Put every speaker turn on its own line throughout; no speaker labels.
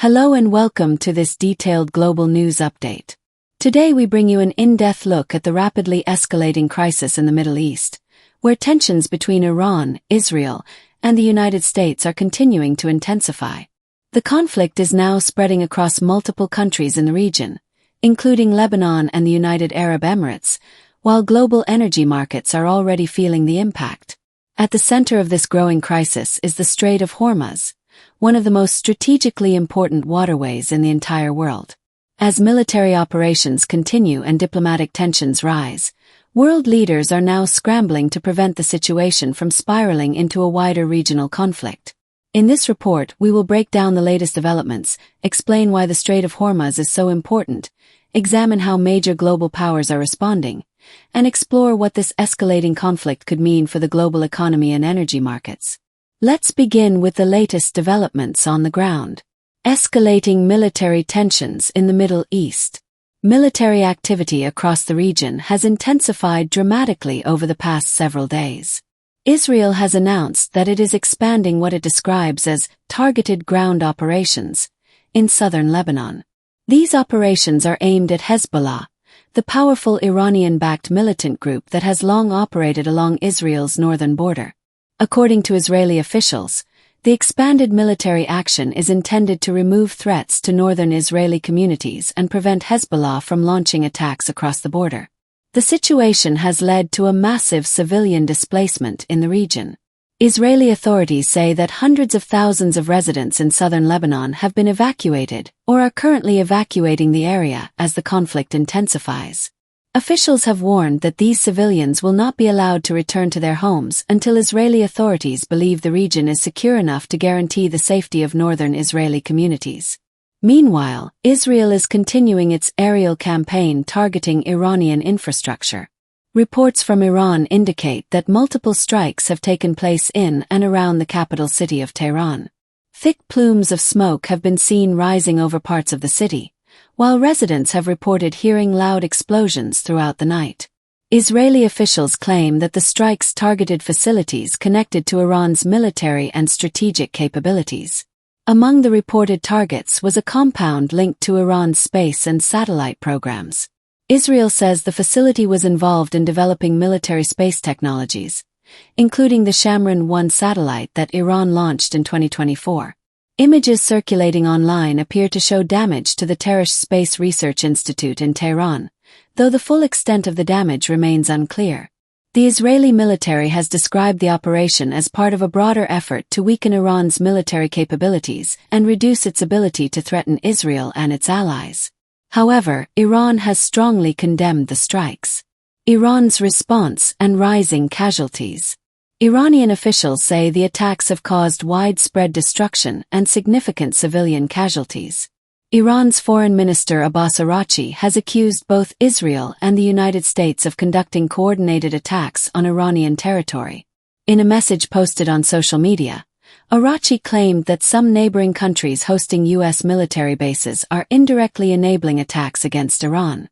Hello and welcome to this detailed global news update. Today we bring you an in-depth look at the rapidly escalating crisis in the Middle East, where tensions between Iran, Israel, and the United States are continuing to intensify. The conflict is now spreading across multiple countries in the region, including Lebanon and the United Arab Emirates, while global energy markets are already feeling the impact. At the center of this growing crisis is the Strait of Hormuz, one of the most strategically important waterways in the entire world. As military operations continue and diplomatic tensions rise, world leaders are now scrambling to prevent the situation from spiraling into a wider regional conflict. In this report, we will break down the latest developments, explain why the Strait of Hormuz is so important, examine how major global powers are responding, and explore what this escalating conflict could mean for the global economy and energy markets. Let's begin with the latest developments on the ground. Escalating military tensions in the Middle East. Military activity across the region has intensified dramatically over the past several days. Israel has announced that it is expanding what it describes as targeted ground operations in southern Lebanon. These operations are aimed at Hezbollah, the powerful Iranian-backed militant group that has long operated along Israel's northern border. According to Israeli officials, the expanded military action is intended to remove threats to northern Israeli communities and prevent Hezbollah from launching attacks across the border. The situation has led to a massive civilian displacement in the region. Israeli authorities say that hundreds of thousands of residents in southern Lebanon have been evacuated or are currently evacuating the area as the conflict intensifies. Officials have warned that these civilians will not be allowed to return to their homes until Israeli authorities believe the region is secure enough to guarantee the safety of northern Israeli communities. Meanwhile, Israel is continuing its aerial campaign targeting Iranian infrastructure. Reports from Iran indicate that multiple strikes have taken place in and around the capital city of Tehran. Thick plumes of smoke have been seen rising over parts of the city, while residents have reported hearing loud explosions throughout the night. Israeli officials claim that the strikes targeted facilities connected to Iran's military and strategic capabilities. Among the reported targets was a compound linked to Iran's space and satellite programs. Israel says the facility was involved in developing military space technologies, including the Shamran-1 satellite that Iran launched in 2024. Images circulating online appear to show damage to the Teresh Space Research Institute in Tehran, though the full extent of the damage remains unclear. The Israeli military has described the operation as part of a broader effort to weaken Iran's military capabilities and reduce its ability to threaten Israel and its allies. However, Iran has strongly condemned the strikes. Iran's response and rising casualties. Iranian officials say the attacks have caused widespread destruction and significant civilian casualties. Iran's Foreign Minister Abbas Araghchi has accused both Israel and the United States of conducting coordinated attacks on Iranian territory. In a message posted on social media, Araghchi claimed that some neighboring countries hosting U.S. military bases are indirectly enabling attacks against Iran.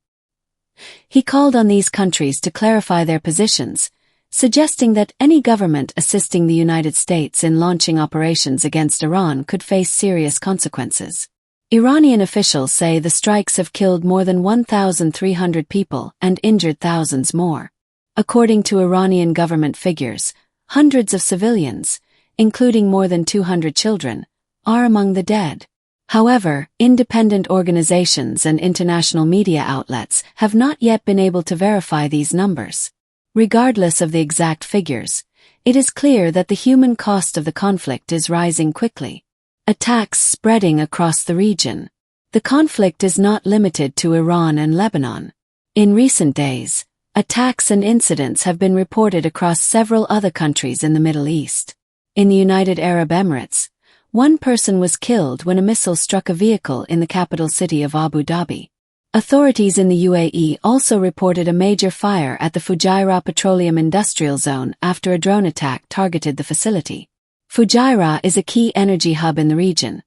He called on these countries to clarify their positions, suggesting that any government assisting the United States in launching operations against Iran could face serious consequences. Iranian officials say the strikes have killed more than 1,300 people and injured thousands more. According to Iranian government figures, hundreds of civilians, including more than 200 children, are among the dead. However, independent organizations and international media outlets have not yet been able to verify these numbers. Regardless of the exact figures, it is clear that the human cost of the conflict is rising quickly. Attacks spreading across the region. The conflict is not limited to Iran and Lebanon. In recent days, attacks and incidents have been reported across several other countries in the Middle East. In the United Arab Emirates, one person was killed when a missile struck a vehicle in the capital city of Abu Dhabi. Authorities in the UAE also reported a major fire at the Fujairah Petroleum Industrial Zone after a drone attack targeted the facility. Fujairah is a key energy hub in the region,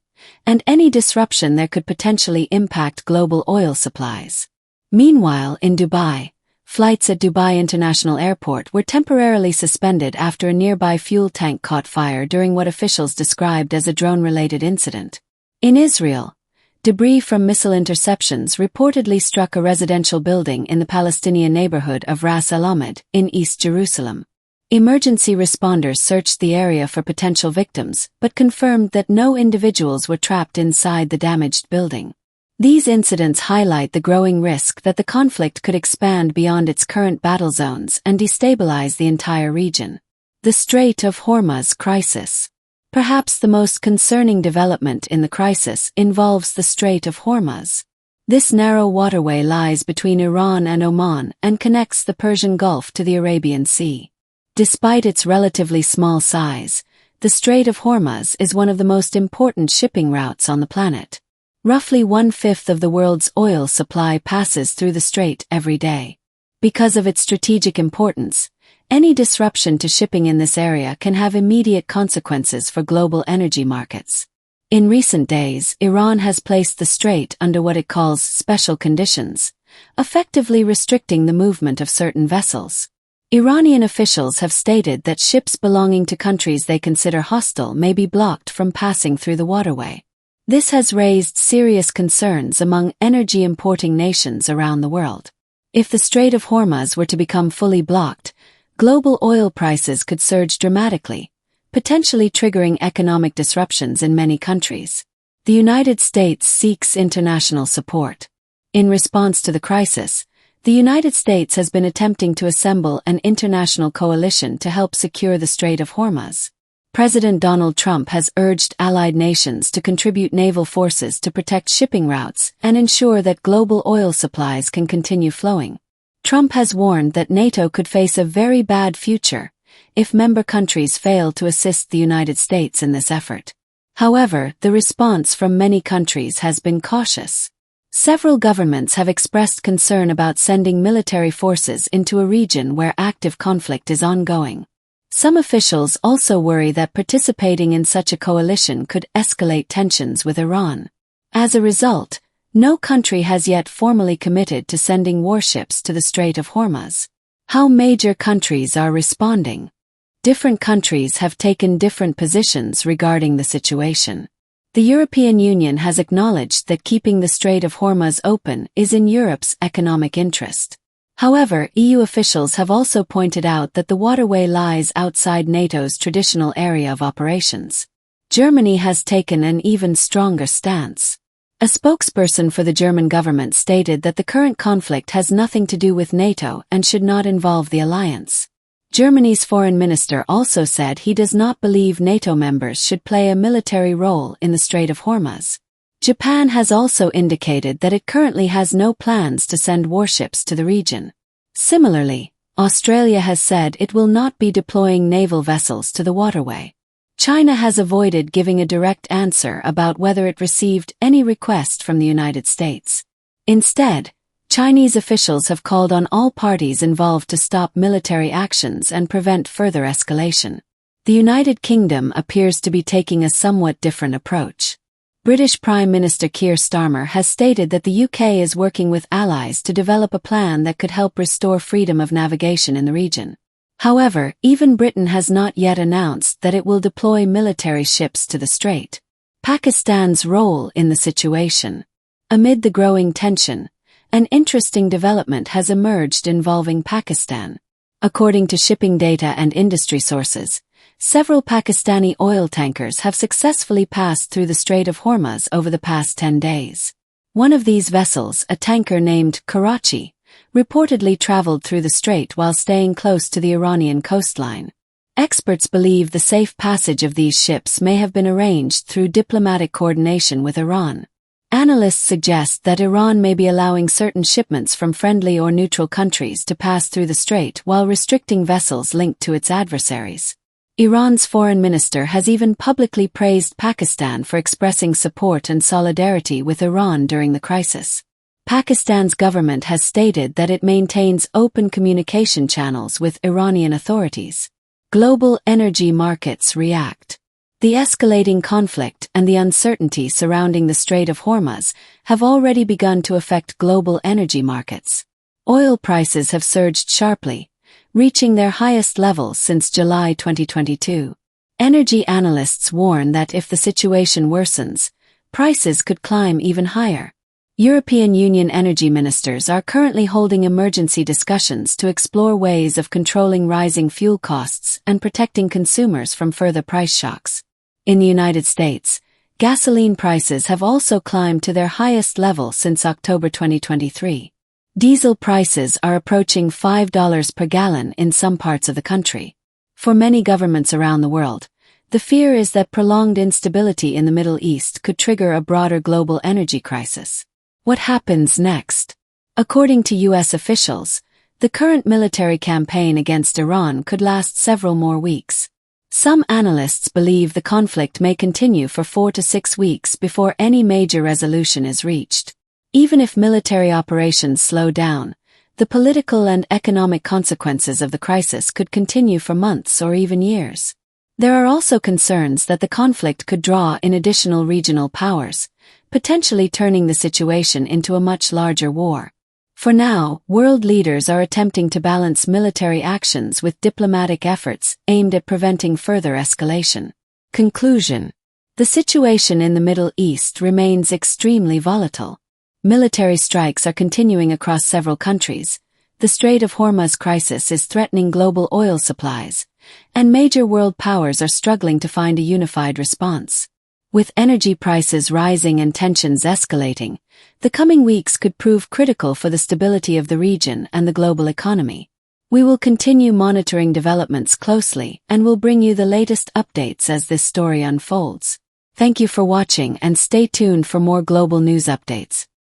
and any disruption there could potentially impact global oil supplies. Meanwhile, in Dubai, flights at Dubai International Airport were temporarily suspended after a nearby fuel tank caught fire during what officials described as a drone-related incident. In Israel, debris from missile interceptions reportedly struck a residential building in the Palestinian neighborhood of Ras Al Ahmed in East Jerusalem. Emergency responders searched the area for potential victims, but confirmed that no individuals were trapped inside the damaged building. These incidents highlight the growing risk that the conflict could expand beyond its current battle zones and destabilize the entire region. The Strait of Hormuz crisis. Perhaps the most concerning development in the crisis involves the Strait of Hormuz. This narrow waterway lies between Iran and Oman and connects the Persian Gulf to the Arabian Sea. Despite its relatively small size, the Strait of Hormuz is one of the most important shipping routes on the planet. Roughly 1/5 of the world's oil supply passes through the strait every day. Because of its strategic importance, any disruption to shipping in this area can have immediate consequences for global energy markets. In recent days, Iran has placed the strait under what it calls special conditions, effectively restricting the movement of certain vessels. Iranian officials have stated that ships belonging to countries they consider hostile may be blocked from passing through the waterway. This has raised serious concerns among energy-importing nations around the world. If the Strait of Hormuz were to become fully blocked, global oil prices could surge dramatically, potentially triggering economic disruptions in many countries. The United States seeks international support. In response to the crisis, the United States has been attempting to assemble an international coalition to help secure the Strait of Hormuz. President Donald Trump has urged allied nations to contribute naval forces to protect shipping routes and ensure that global oil supplies can continue flowing. Trump has warned that NATO could face a very bad future if member countries fail to assist the United States in this effort. However, the response from many countries has been cautious. Several governments have expressed concern about sending military forces into a region where active conflict is ongoing. Some officials also worry that participating in such a coalition could escalate tensions with Iran. As a result, no country has yet formally committed to sending warships to the Strait of Hormuz. How major countries are responding. Different countries have taken different positions regarding the situation. The European Union has acknowledged that keeping the Strait of Hormuz open is in Europe's economic interest. However, EU officials have also pointed out that the waterway lies outside NATO's traditional area of operations. Germany has taken an even stronger stance. A spokesperson for the German government stated that the current conflict has nothing to do with NATO and should not involve the alliance. Germany's foreign minister also said he does not believe NATO members should play a military role in the Strait of Hormuz. Japan has also indicated that it currently has no plans to send warships to the region. Similarly, Australia has said it will not be deploying naval vessels to the waterway. China has avoided giving a direct answer about whether it received any request from the United States. Instead, Chinese officials have called on all parties involved to stop military actions and prevent further escalation. The United Kingdom appears to be taking a somewhat different approach. British Prime Minister Keir Starmer has stated that the UK is working with allies to develop a plan that could help restore freedom of navigation in the region. However, even Britain has not yet announced that it will deploy military ships to the strait. Pakistan's role in the situation. Amid the growing tension, an interesting development has emerged involving Pakistan. According to shipping data and industry sources, several Pakistani oil tankers have successfully passed through the Strait of Hormuz over the past 10 days. One of these vessels, a tanker named Karachi, reportedly traveled through the strait while staying close to the Iranian coastline. Experts believe the safe passage of these ships may have been arranged through diplomatic coordination with Iran. Analysts suggest that Iran may be allowing certain shipments from friendly or neutral countries to pass through the strait while restricting vessels linked to its adversaries. Iran's foreign minister has even publicly praised Pakistan for expressing support and solidarity with Iran during the crisis. Pakistan's government has stated that it maintains open communication channels with Iranian authorities. Global energy markets react. The escalating conflict and the uncertainty surrounding the Strait of Hormuz have already begun to affect global energy markets. Oil prices have surged sharply, reaching their highest levels since July 2022. Energy analysts warn that if the situation worsens, prices could climb even higher. European Union energy ministers are currently holding emergency discussions to explore ways of controlling rising fuel costs and protecting consumers from further price shocks. In the United States, gasoline prices have also climbed to their highest level since October 2023. Diesel prices are approaching $5 per gallon in some parts of the country. For many governments around the world, the fear is that prolonged instability in the Middle East could trigger a broader global energy crisis. What happens next? According to U.S. officials, the current military campaign against Iran could last several more weeks. Some analysts believe the conflict may continue for 4 to 6 weeks before any major resolution is reached. Even if military operations slow down, the political and economic consequences of the crisis could continue for months or even years. There are also concerns that the conflict could draw in additional regional powers, potentially turning the situation into a much larger war. For now, world leaders are attempting to balance military actions with diplomatic efforts aimed at preventing further escalation. Conclusion: the situation in the Middle East remains extremely volatile. Military strikes are continuing across several countries, the Strait of Hormuz crisis is threatening global oil supplies, and major world powers are struggling to find a unified response. With energy prices rising and tensions escalating, the coming weeks could prove critical for the stability of the region and the global economy. We will continue monitoring developments closely and will bring you the latest updates as this story unfolds. Thank you for watching and stay tuned for more global news updates.